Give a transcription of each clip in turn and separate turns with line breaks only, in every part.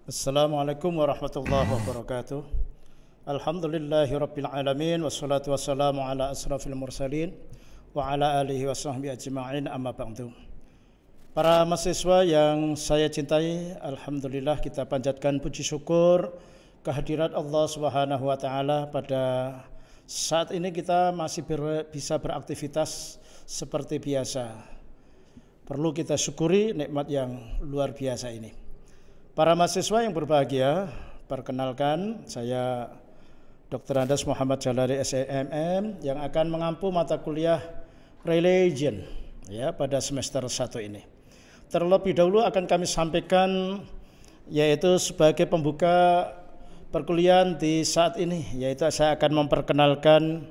Assalamualaikum warahmatullahi wabarakatuh. Alhamdulillahirabbil alamin wassalatu wassalamu ala asrafil mursalin wa ala alihi wa sahbihi ajma'in amma ba'du. Para mahasiswa yang saya cintai, alhamdulillah kita panjatkan puji syukur kehadirat Allah Subhanahu wa taala pada saat ini kita masih bisa beraktivitas seperti biasa. Perlu kita syukuri nikmat yang luar biasa ini. Para mahasiswa yang berbahagia, perkenalkan saya Dr. Andes Muhammad Jalari SEMM yang akan mengampu mata kuliah Religion ya pada semester 1 ini. Terlebih dahulu akan kami sampaikan yaitu sebagai pembuka perkuliahan di saat ini, yaitu saya akan memperkenalkan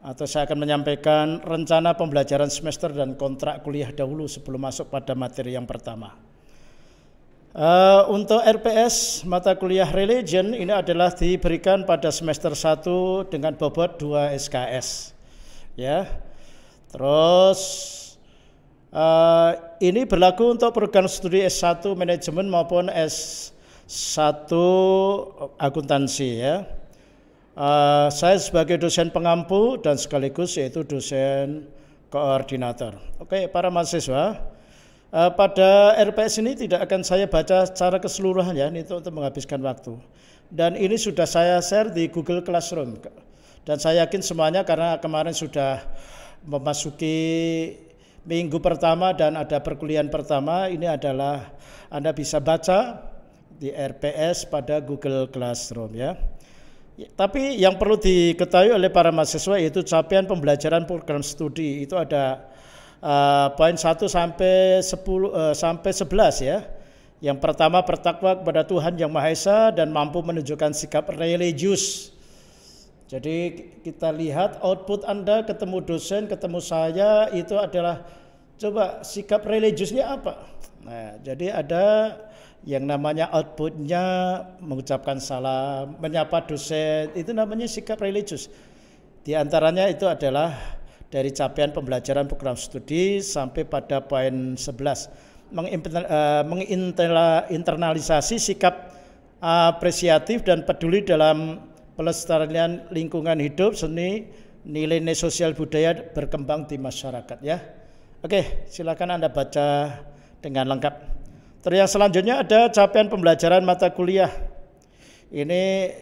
atau saya akan menyampaikan rencana pembelajaran semester dan kontrak kuliah dahulu sebelum masuk pada materi yang pertama. Untuk RPS mata kuliah Religion ini adalah diberikan pada semester 1 dengan bobot 2 SKS ya. Terus ini berlaku untuk program studi S1 manajemen maupun S1 akuntansi ya. Saya sebagai dosen pengampu dan sekaligus yaitu dosen koordinator. Oke, para mahasiswa, pada RPS ini tidak akan saya baca secara keseluruhan ya, ini untuk menghabiskan waktu. Dan ini sudah saya share di Google Classroom. Dan saya yakin semuanya karena kemarin sudah memasuki minggu pertama dan ada perkuliahan pertama, ini adalah Anda bisa baca di RPS pada Google Classroom ya. Tapi yang perlu diketahui oleh para mahasiswa yaitu capaian pembelajaran program studi itu ada poin 1 sampai 11 ya. Yang pertama, bertakwa kepada Tuhan Yang Maha Esa dan mampu menunjukkan sikap religius. Jadi kita lihat output Anda ketemu dosen, ketemu saya itu adalah coba sikap religiusnya apa. Nah, jadi ada yang namanya outputnya mengucapkan salam, menyapa dosen, itu namanya sikap religius. Di antaranya itu adalah dari capaian pembelajaran program studi sampai pada poin 11 menginternalisasi sikap apresiatif dan peduli dalam pelestarian lingkungan hidup, seni, nilai-nilai sosial budaya berkembang di masyarakat ya. Oke, silakan Anda baca dengan lengkap. Terus yang selanjutnya ada capaian pembelajaran mata kuliah. Ini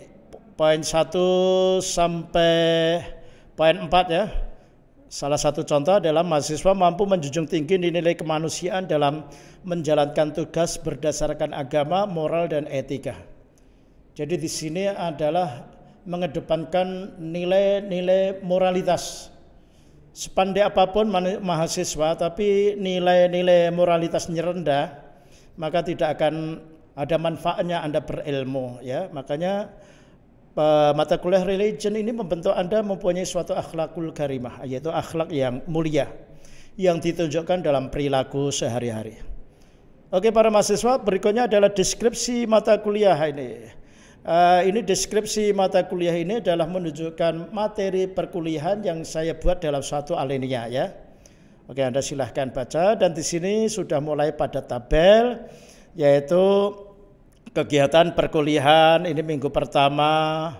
poin 1 sampai poin 4 ya. Salah satu contoh adalah mahasiswa mampu menjunjung tinggi nilai kemanusiaan dalam menjalankan tugas berdasarkan agama, moral, dan etika. Jadi di sini adalah mengedepankan nilai-nilai moralitas. Sepandai apapun mahasiswa, tapi nilai-nilai moralitasnya rendah, maka tidak akan ada manfaatnya Anda berilmu ya. Makanya mata kuliah Religion ini membentuk Anda mempunyai suatu akhlakul karimah, yaitu akhlak yang mulia yang ditunjukkan dalam perilaku sehari-hari. Oke, para mahasiswa, berikutnya adalah deskripsi mata kuliah ini. Ini deskripsi mata kuliah ini adalah menunjukkan materi perkuliahan yang saya buat dalam suatu alinea ya. Oke, Anda silahkan baca, dan di sini sudah mulai pada tabel yaitu kegiatan perkuliahan ini minggu pertama.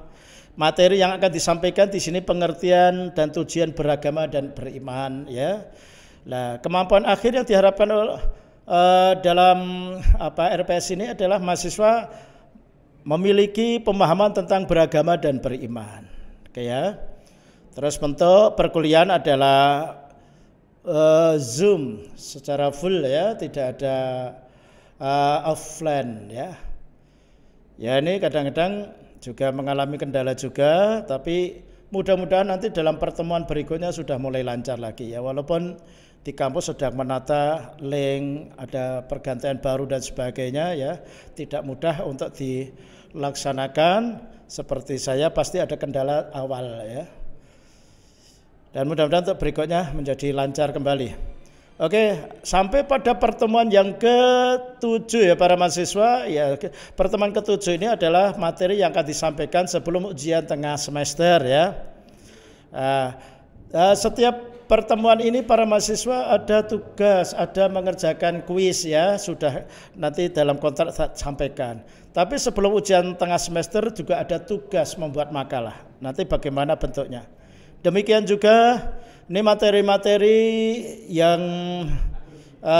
Materi yang akan disampaikan di sini pengertian dan tujuan beragama dan beriman ya. Nah, kemampuan akhir yang diharapkan dalam RPS ini adalah mahasiswa memiliki pemahaman tentang beragama dan beriman. Oke ya. Terus bentuk perkuliahan adalah Zoom secara full ya, tidak ada offline ya. Ya, ini kadang-kadang juga mengalami kendala juga, tapi mudah-mudahan nanti dalam pertemuan berikutnya sudah mulai lancar lagi ya. Walaupun di kampus sedang menata link, ada pergantian baru dan sebagainya ya, tidak mudah untuk dilaksanakan. Seperti saya pasti ada kendala awal ya. Dan mudah-mudahan untuk berikutnya menjadi lancar kembali. Oke, sampai pada pertemuan yang ke-7 ya para mahasiswa ya. Pertemuan ke-7 ini adalah materi yang akan disampaikan sebelum ujian tengah semester ya. Setiap pertemuan ini para mahasiswa ada tugas, ada mengerjakan kuis ya, sudah nanti dalam kontrak saya sampaikan. Tapi sebelum ujian tengah semester juga ada tugas membuat makalah. Nanti bagaimana bentuknya. Demikian juga ini materi-materi yang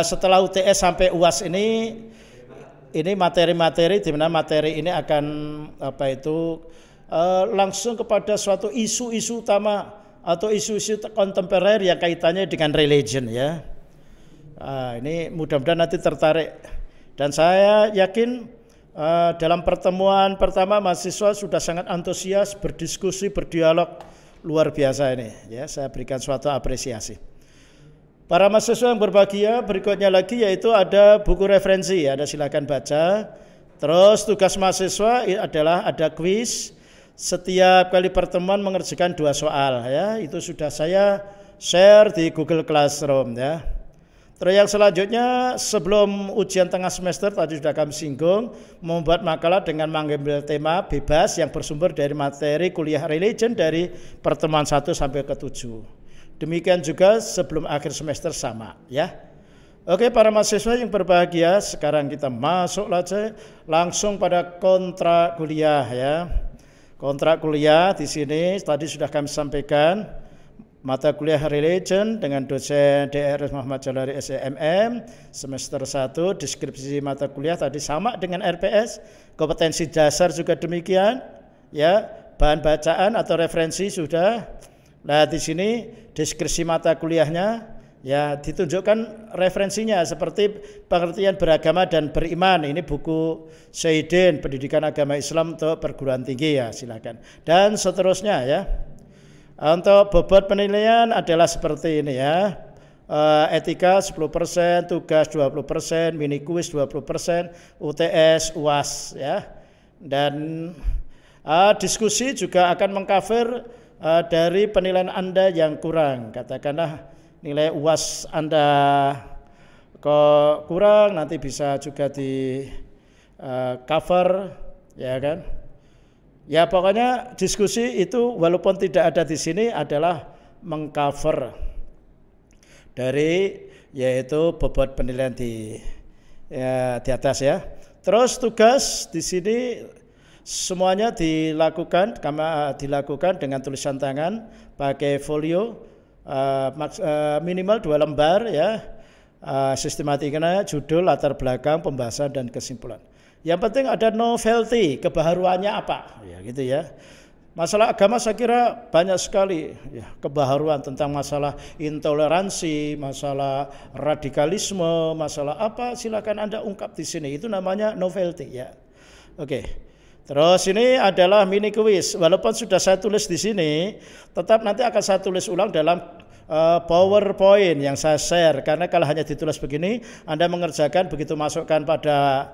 setelah UTS sampai UAS ini materi-materi di mana materi ini akan langsung kepada suatu isu-isu utama atau isu-isu kontemporer yang kaitannya dengan religion ya. Ini mudah-mudahan nanti tertarik. Dan saya yakin dalam pertemuan pertama mahasiswa sudah sangat antusias berdiskusi, berdialog luar biasa ini ya. Saya berikan suatu apresiasi. Para mahasiswa yang berbahagia berikutnya lagi yaitu ada buku referensi, ada silakan baca. Terus tugas mahasiswa adalah ada kuis. Setiap kali pertemuan mengerjakan 2 soal ya, itu sudah saya share di Google Classroom ya. Terus yang selanjutnya sebelum ujian tengah semester tadi sudah kami singgung, membuat makalah dengan mengambil tema bebas yang bersumber dari materi kuliah religion dari pertemuan 1 sampai ke 7. Demikian juga sebelum akhir semester sama ya. Oke para mahasiswa yang berbahagia, sekarang kita masuk langsung pada kontrak kuliah ya. Kontrak kuliah di sini tadi sudah kami sampaikan mata kuliah religion dengan dosen Dr. Muhammad Jalari SEMM semester 1, deskripsi mata kuliah tadi sama dengan RPS, kompetensi dasar juga demikian ya, bahan bacaan atau referensi sudah. Nah di sini deskripsi mata kuliahnya ya ditunjukkan referensinya seperti pengertian beragama dan beriman. Ini buku Syahidin Pendidikan Agama Islam untuk perguruan tinggi ya, silakan. Dan seterusnya ya. Untuk bobot penilaian adalah seperti ini ya. Etika 10%, tugas 20%, mini kuis 20%, UTS, UAS ya. Dan diskusi juga akan mengcover dari penilaian Anda yang kurang. Katakanlah nilai UAS Anda kok kurang, nanti bisa juga di cover ya kan. Ya pokoknya diskusi itu walaupun tidak ada di sini adalah mengcover dari yaitu bobot penilaian di atas ya. Terus tugas di sini semuanya dilakukan dengan tulisan tangan pakai folio. Minimal 2 lembar ya, sistematikanya judul, latar belakang, pembahasan dan kesimpulan. Yang penting ada novelty, kebaharuannya apa ya gitu ya. Masalah agama saya kira banyak sekali ya, kebaharuan tentang masalah intoleransi, masalah radikalisme, masalah apa silakan Anda ungkap di sini, itu namanya novelty ya. Oke. Terus ini adalah mini quiz. Walaupun sudah saya tulis di sini, tetap nanti akan saya tulis ulang dalam PowerPoint yang saya share. Karena kalau hanya ditulis begini, Anda mengerjakan begitu masukkan pada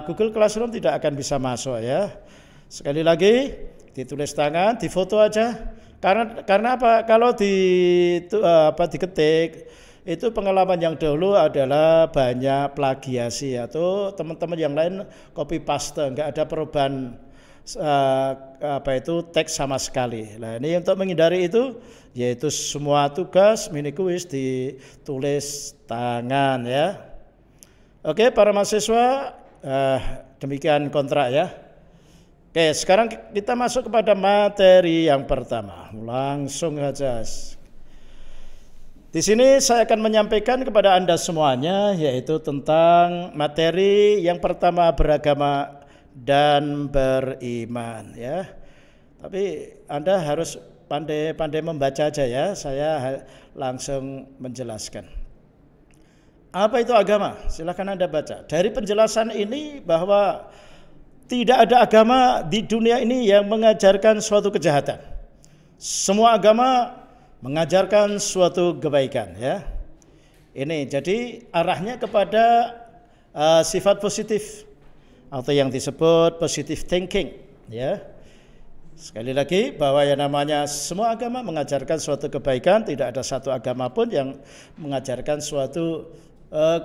Google Classroom tidak akan bisa masuk ya. Sekali lagi, ditulis tangan, difoto aja. Karena apa? Kalau diketik itu pengalaman yang dahulu adalah banyak plagiasi atau teman-teman yang lain copy paste, enggak ada perubahan teks sama sekali. Nah, ini untuk menghindari itu yaitu semua tugas mini kuis ditulis tangan ya. Oke, para mahasiswa demikian kontrak ya. Oke, sekarang kita masuk kepada materi yang pertama. Langsung saja. Di sini saya akan menyampaikan kepada Anda semuanya yaitu tentang materi yang pertama beragama dan beriman ya. Tapi Anda harus pandai-pandai membaca aja ya. Saya langsung menjelaskan. Apa itu agama? Silakan Anda baca. Dari penjelasan ini bahwa tidak ada agama di dunia ini yang mengajarkan suatu kejahatan. Semua agama mengajarkan suatu kebaikan ya. Ini jadi arahnya kepada sifat positif atau yang disebut positive thinking ya. Sekali lagi bahwa yang namanya semua agama mengajarkan suatu kebaikan, tidak ada satu agama pun yang mengajarkan suatu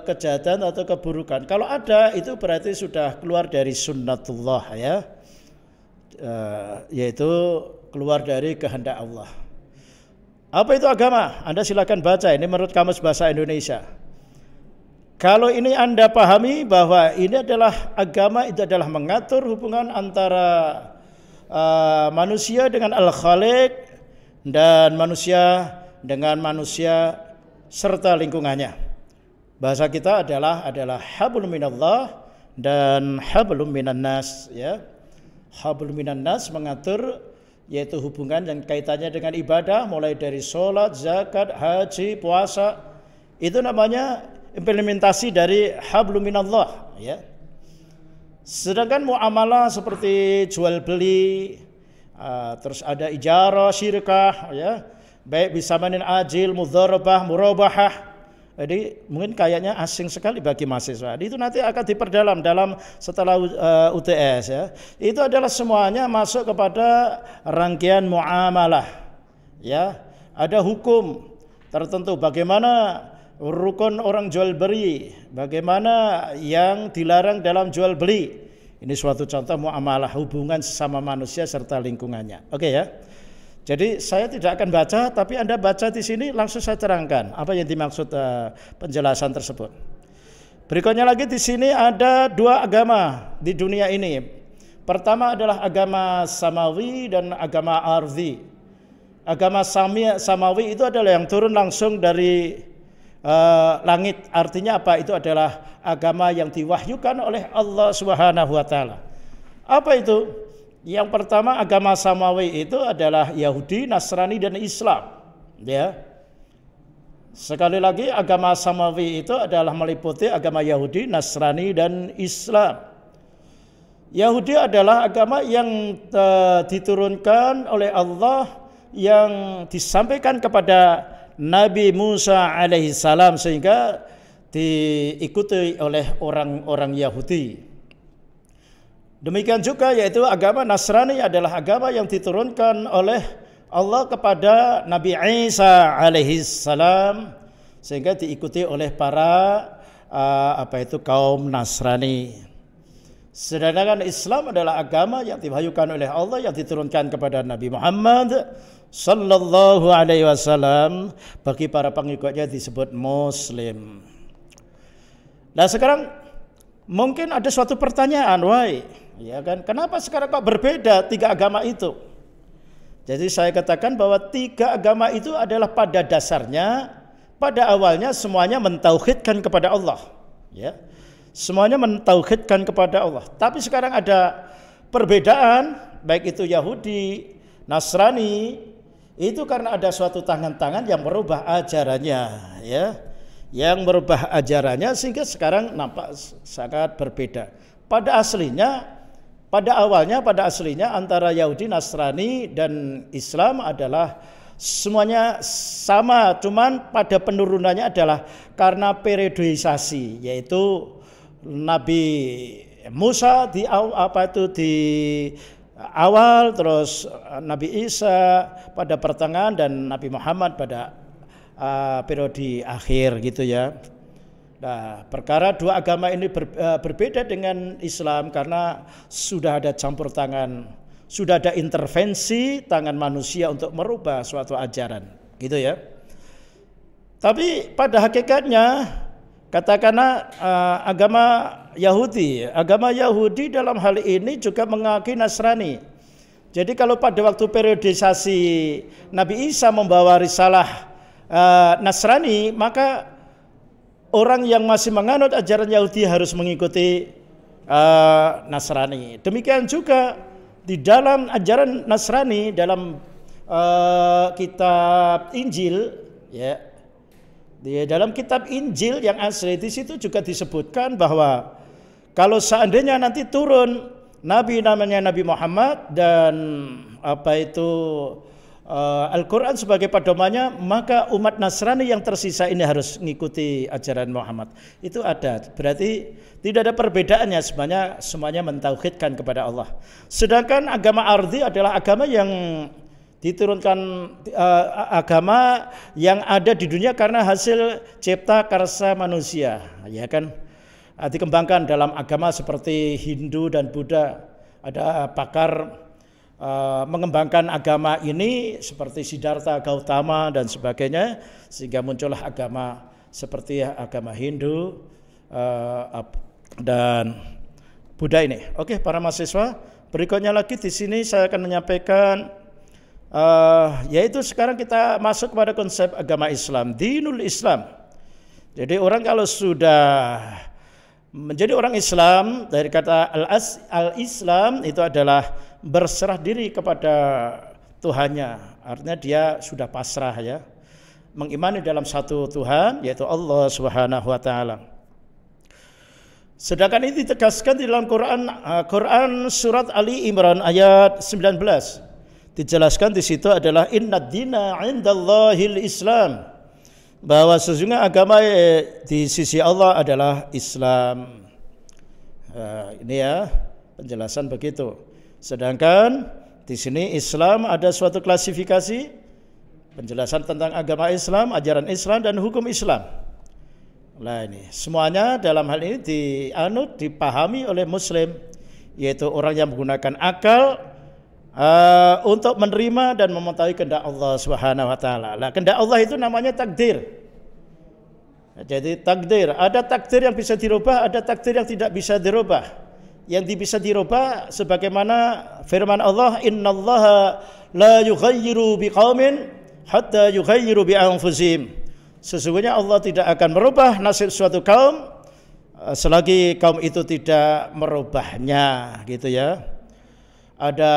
kejahatan atau keburukan. Kalau ada itu berarti sudah keluar dari sunnatullah ya. Yaitu keluar dari kehendak Allah. Apa itu agama? Anda silakan baca, ini menurut Kamus Bahasa Indonesia. Kalau ini Anda pahami bahwa ini adalah agama, itu adalah mengatur hubungan antara manusia dengan Al-Khaliq dan manusia dengan manusia serta lingkungannya. Bahasa kita adalah hablum minallah dan hablum minan nas, ya. Hablum minan nas mengatur yaitu hubungan yang kaitannya dengan ibadah, mulai dari sholat, zakat, haji, puasa. Itu namanya implementasi dari hablum minallah, ya. Sedangkan muamalah seperti jual beli, terus ada ijarah, syirkah, ya, baik bisamanin ajil, mudharabah, murabahah. Jadi mungkin kayaknya asing sekali bagi mahasiswa. Itu nanti akan diperdalam setelah UTS, ya. Itu adalah semuanya masuk kepada rangkaian muamalah, ya. Ada hukum tertentu bagaimana rukun orang jual beli, bagaimana yang dilarang dalam jual beli. Ini suatu contoh muamalah, hubungan sesama manusia serta lingkungannya. Oke, ya. Jadi saya tidak akan baca, tapi Anda baca di sini langsung saya terangkan apa yang dimaksud penjelasan tersebut. Berikutnya lagi di sini ada dua agama di dunia ini. Pertama adalah agama samawi dan agama ardi. Agama samawi itu adalah yang turun langsung dari langit. Artinya apa? Itu adalah agama yang diwahyukan oleh Allah Subhanahu wa taala. Apa itu? Yang pertama agama samawi itu adalah Yahudi, Nasrani dan Islam, ya. Sekali lagi agama samawi itu adalah meliputi agama Yahudi, Nasrani dan Islam. Yahudi adalah agama yang diturunkan oleh Allah, yang disampaikan kepada Nabi Musa alaihissalam sehingga diikuti oleh orang-orang Yahudi. Demikian juga yaitu agama Nasrani adalah agama yang diturunkan oleh Allah kepada Nabi Isa alaihissalam sehingga diikuti oleh para kaum Nasrani. Sedangkan Islam adalah agama yang diwahyukan oleh Allah yang diturunkan kepada Nabi Muhammad sallallahu alaihi wasallam, bagi para pengikutnya disebut Muslim. Nah, sekarang mungkin ada suatu pertanyaan, ya kan? Kenapa sekarang kok berbeda tiga agama itu? Jadi saya katakan bahwa tiga agama itu adalah pada dasarnya, pada awalnya semuanya mentauhidkan kepada Allah, ya. Semuanya mentauhidkan kepada Allah. Tapi sekarang ada perbedaan, baik itu Yahudi, Nasrani, itu karena ada suatu tangan-tangan yang merubah ajarannya, ya. Yang merubah ajarannya sehingga sekarang nampak sangat berbeda. Pada awalnya antara Yahudi, Nasrani dan Islam adalah semuanya sama, cuman pada penurunannya adalah karena periodisasi, yaitu Nabi Musa di awal, terus Nabi Isa pada pertengahan dan Nabi Muhammad pada periode akhir, gitu ya. Nah, perkara dua agama ini berbeda dengan Islam karena sudah ada campur tangan, sudah ada intervensi tangan manusia untuk merubah suatu ajaran, gitu ya. Tapi pada hakikatnya katakanlah agama Yahudi dalam hal ini juga mengakui Nasrani. Jadi kalau pada waktu periodisasi Nabi Isa membawa risalah Nasrani, maka orang yang masih menganut ajaran Yahudi harus mengikuti Nasrani. Demikian juga di dalam ajaran Nasrani, dalam kitab Injil, ya. Di dalam kitab Injil yang asli di situ juga disebutkan bahwa kalau seandainya nanti turun nabi namanya Nabi Muhammad dan Al-Quran sebagai pedomannya, maka umat Nasrani yang tersisa ini harus mengikuti ajaran Muhammad. Itu ada. Berarti tidak ada perbedaannya, semuanya mentauhidkan kepada Allah. Sedangkan agama ardi adalah agama yang diturunkan, agama yang ada di dunia karena hasil cipta karsa manusia, ya kan? Dikembangkan dalam agama seperti Hindu dan Buddha. Ada pakar mengembangkan agama ini seperti Siddhartha Gautama dan sebagainya, sehingga muncullah agama seperti agama Hindu dan Buddha ini. Oke, para mahasiswa, berikutnya lagi di sini saya akan menyampaikan yaitu sekarang kita masuk kepada konsep agama Islam, dinul Islam. Jadi orang kalau sudah menjadi orang Islam, dari kata al-Islam itu adalah berserah diri kepada Tuhannya. Artinya dia sudah pasrah ya, mengimani dalam satu Tuhan yaitu Allah Subhanahu wa taala. Sedangkan ini ditegaskan di dalam Quran surat Ali Imran ayat 19. Dijelaskan di situ adalah innad dina 'indallahil Islam, bahwa sesungguhnya agama di sisi Allah adalah Islam. Ini ya penjelasan begitu. Sedangkan di sini Islam ada suatu klasifikasi penjelasan tentang agama Islam, ajaran Islam dan hukum Islam. Nah ini semuanya dalam hal ini dipahami oleh Muslim, yaitu orang yang menggunakan akal untuk menerima dan mengetahui kehendak Allah Subhanahu wa taala. Nah, kehendak Allah itu namanya takdir. Jadi takdir, ada takdir yang bisa dirubah, ada takdir yang tidak bisa dirubah. Yang bisa dirubah sebagaimana firman Allah, innallaha la yughayyiru biqaumin hatta yughayyiru bi anfusihim. Sesungguhnya Allah tidak akan merubah nasib suatu kaum selagi kaum itu tidak merubahnya, gitu ya. Ada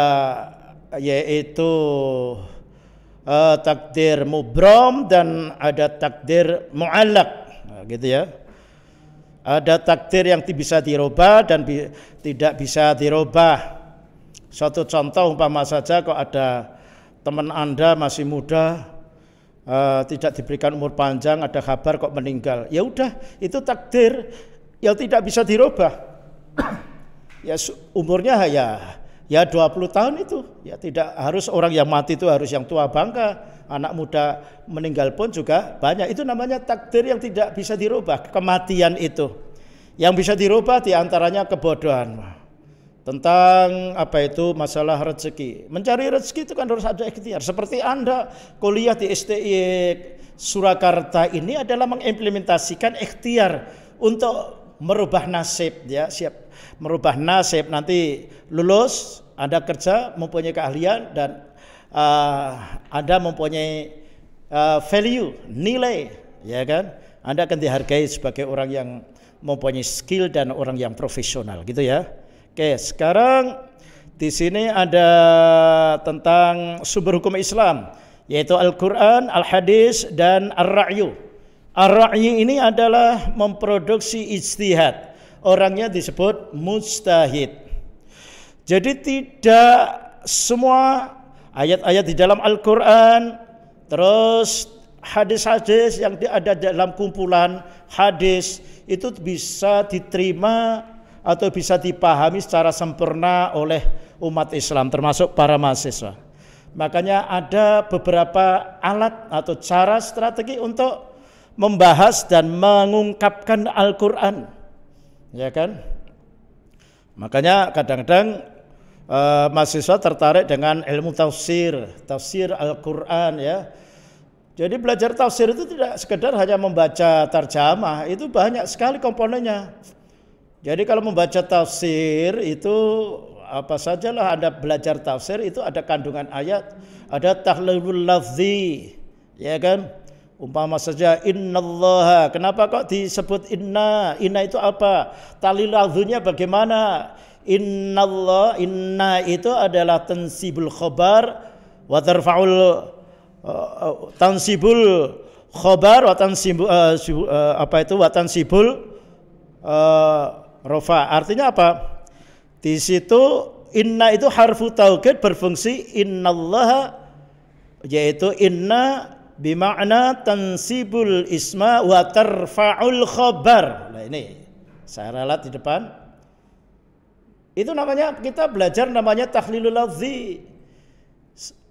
yaitu takdir mubram dan ada takdir mu'allaq, gitu ya. Ada takdir yang bisa dirubah dan tidak bisa dirubah. Suatu contoh umpama saja, kok ada teman Anda masih muda, tidak diberikan umur panjang, ada kabar kok meninggal. Ya udah, itu takdir yang tidak bisa dirubah. Ya umurnya ya 20 tahun itu. Ya tidak harus orang yang mati itu harus yang tua bangka. Anak muda meninggal pun juga banyak. Itu namanya takdir yang tidak bisa dirubah, kematian itu. Yang bisa dirubah diantaranya kebodohan. Tentang masalah rezeki. Mencari rezeki itu kan harus ada ikhtiar. Seperti Anda kuliah di STI Surakarta ini adalah mengimplementasikan ikhtiar untuk merubah nasib, ya, siap merubah nasib. Nanti lulus, Anda kerja, mempunyai keahlian dan Anda mempunyai value, nilai, ya kan? Anda akan dihargai sebagai orang yang mempunyai skill dan orang yang profesional, gitu ya. Oke, sekarang di sini ada tentang sumber hukum Islam, yaitu Al-Quran, Al-Hadis, dan Ar-Ra'yu. Ar-Ra'yu ini adalah memproduksi ijtihad. Orangnya disebut mujtahid. Jadi tidak semua ayat-ayat di dalam Al-Quran, terus hadis-hadis yang ada dalam kumpulan hadis itu bisa diterima atau bisa dipahami secara sempurna oleh umat Islam, termasuk para mahasiswa. Makanya ada beberapa alat atau cara strategi untuk membahas dan mengungkapkan Al-Quran, ya kan? Makanya kadang-kadang mahasiswa tertarik dengan ilmu tafsir Al-Quran, ya. Jadi belajar tafsir itu tidak sekedar hanya membaca tarjamah, itu banyak sekali komponennya. Jadi kalau membaca tafsir itu apa sajalah Anda belajar tafsir itu ada kandungan ayat, ada tahlilul lafzi, ya kan? Umpama saja innallaha, kenapa kok disebut inna? Inna itu apa? Tahlil lafzinya bagaimana? Innallah, inna itu adalah tansibul khobar wa tarfa'ul tansibul khobar wa tansibul wa tansibul rofa. Artinya apa? Di situ inna itu harfu taukid berfungsi innallaha, yaitu inna bima'na tansibul isma wa tarfa'ul khobar. Nah ini saya ralat di depan. Itu namanya kita belajar namanya tahlilul lafzi.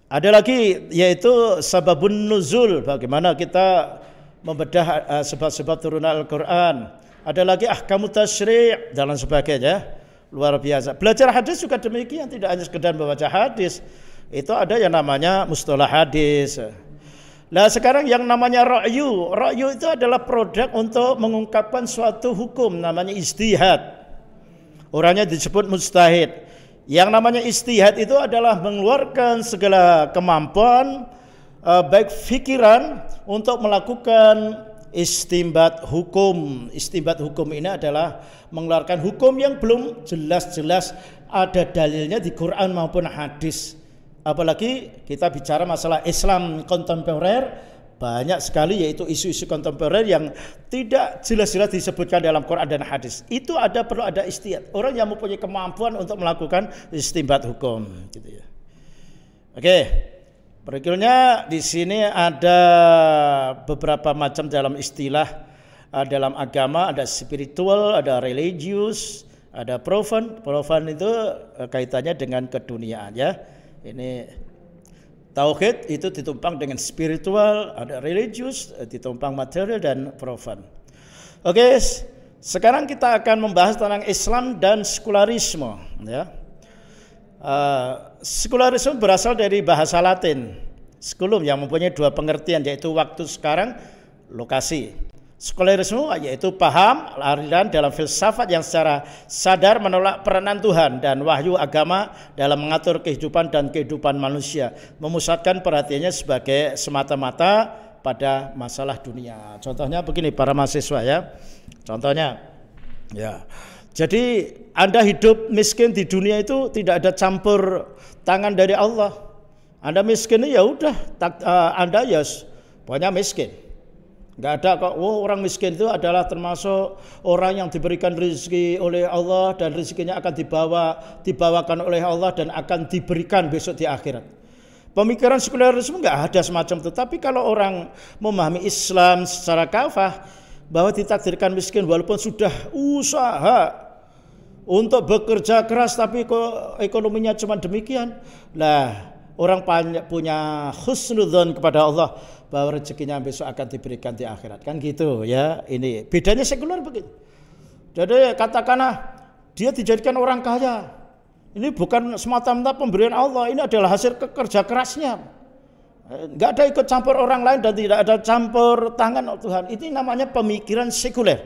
Ada lagi yaitu sababun nuzul, bagaimana kita membedah sebab-sebab turunan Al-Quran. Ada lagi ahkamu tasyri' dan sebagainya. luar biasa. Belajar hadis juga demikian, tidak hanya sekedar membaca hadis. Itu ada yang namanya mustalah hadis. Nah sekarang yang namanya ra'yu itu adalah produk untuk mengungkapkan suatu hukum, namanya ijtihad. Orangnya disebut mujtahid. Yang namanya ijtihad itu adalah mengeluarkan segala kemampuan, baik pikiran untuk melakukan istinbat hukum. Istinbat hukum ini adalah mengeluarkan hukum yang belum jelas-jelas ada dalilnya di Quran maupun hadis. Apalagi kita bicara masalah Islam kontemporer, banyak sekali yaitu isu-isu kontemporer yang tidak jelas-jelas disebutkan dalam Quran dan hadis. Itu perlu ada ijtihad. Orang yang mempunyai kemampuan untuk melakukan istinbat hukum, gitu ya. Oke. Berikutnya di sini ada beberapa macam dalam istilah dalam agama, ada spiritual, ada religius, ada profan. Profan itu kaitannya dengan keduniaan ya. Ini tauhid itu ditumpang dengan spiritual, ada religius ditumpang material dan profan. Oke, sekarang kita akan membahas tentang Islam dan sekularisme ya. Sekularisme berasal dari bahasa Latin sekulum yang mempunyai dua pengertian, yaitu waktu sekarang, lokasi. Sekularisme yaitu paham aliran dalam filsafat yang secara sadar menolak peranan Tuhan dan wahyu agama dalam mengatur kehidupan dan kehidupan manusia, memusatkan perhatiannya sebagai semata-mata pada masalah dunia. Contohnya begini para mahasiswa ya. Contohnya ya. Jadi Anda hidup miskin di dunia itu tidak ada campur tangan dari Allah. Anda miskin ya udah, Anda ya pokoknya miskin. Enggak ada kok, orang miskin itu adalah termasuk orang yang diberikan rezeki oleh Allah dan rezekinya akan dibawakan oleh Allah dan akan diberikan besok di akhirat. Pemikiran sekularisme enggak ada semacam itu. Tapi kalau orang memahami Islam secara kafah bahwa ditakdirkan miskin walaupun sudah usaha untuk bekerja keras tapi kok ekonominya cuma demikian. Lah, orang punya husnudzon kepada Allah bahwa rezekinya besok akan diberikan di akhirat, kan gitu ya. Ini bedanya sekuler begitu. Jadi katakanlah dia dijadikan orang kaya, ini bukan semata-mata pemberian Allah, ini adalah hasil kerja kerasnya. Enggak ada ikut campur orang lain dan tidak ada campur tangan Tuhan. Ini namanya pemikiran sekuler.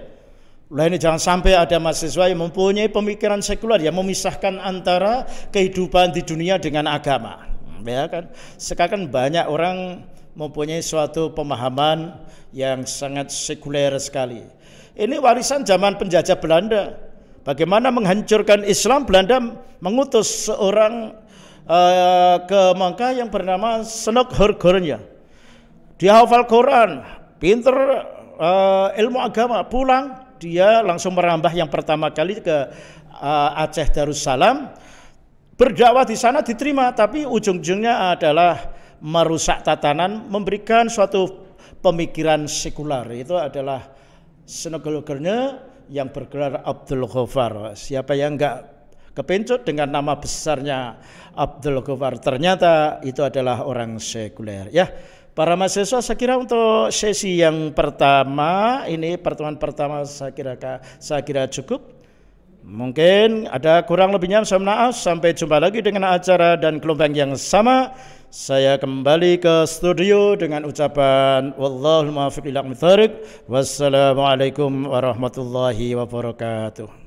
Lah ini jangan sampai ada mahasiswa yang mempunyai pemikiran sekuler yang memisahkan antara kehidupan di dunia dengan agama. Ya kan? Sekarang banyak orang mempunyai suatu pemahaman yang sangat sekuler sekali. Ini warisan zaman penjajah Belanda. Bagaimana menghancurkan Islam, Belanda mengutus seorang ke Mekah yang bernama Senok Horgornya. Dia hafal Quran, pinter ilmu agama, pulang dia langsung merambah yang pertama kali ke Aceh Darussalam. Berdakwah di sana diterima, tapi ujung-ujungnya adalah merusak tatanan, memberikan suatu pemikiran sekular. Itu adalah Senegologernya yang bergelar Abdul Ghaffar. Siapa yang enggak kepencut dengan nama besarnya Abdul Ghaffar, ternyata itu adalah orang sekuler ya. Para mahasiswa, saya kira untuk sesi yang pertama ini, pertemuan pertama saya kira cukup. Mungkin ada kurang lebihnya, saya maaf. Sampai jumpa lagi dengan acara dan gelombang yang sama. Saya kembali ke studio dengan ucapan wallahul muwaffiq ila aqwamit thoriq. Wassalamualaikum warahmatullahi wabarakatuh.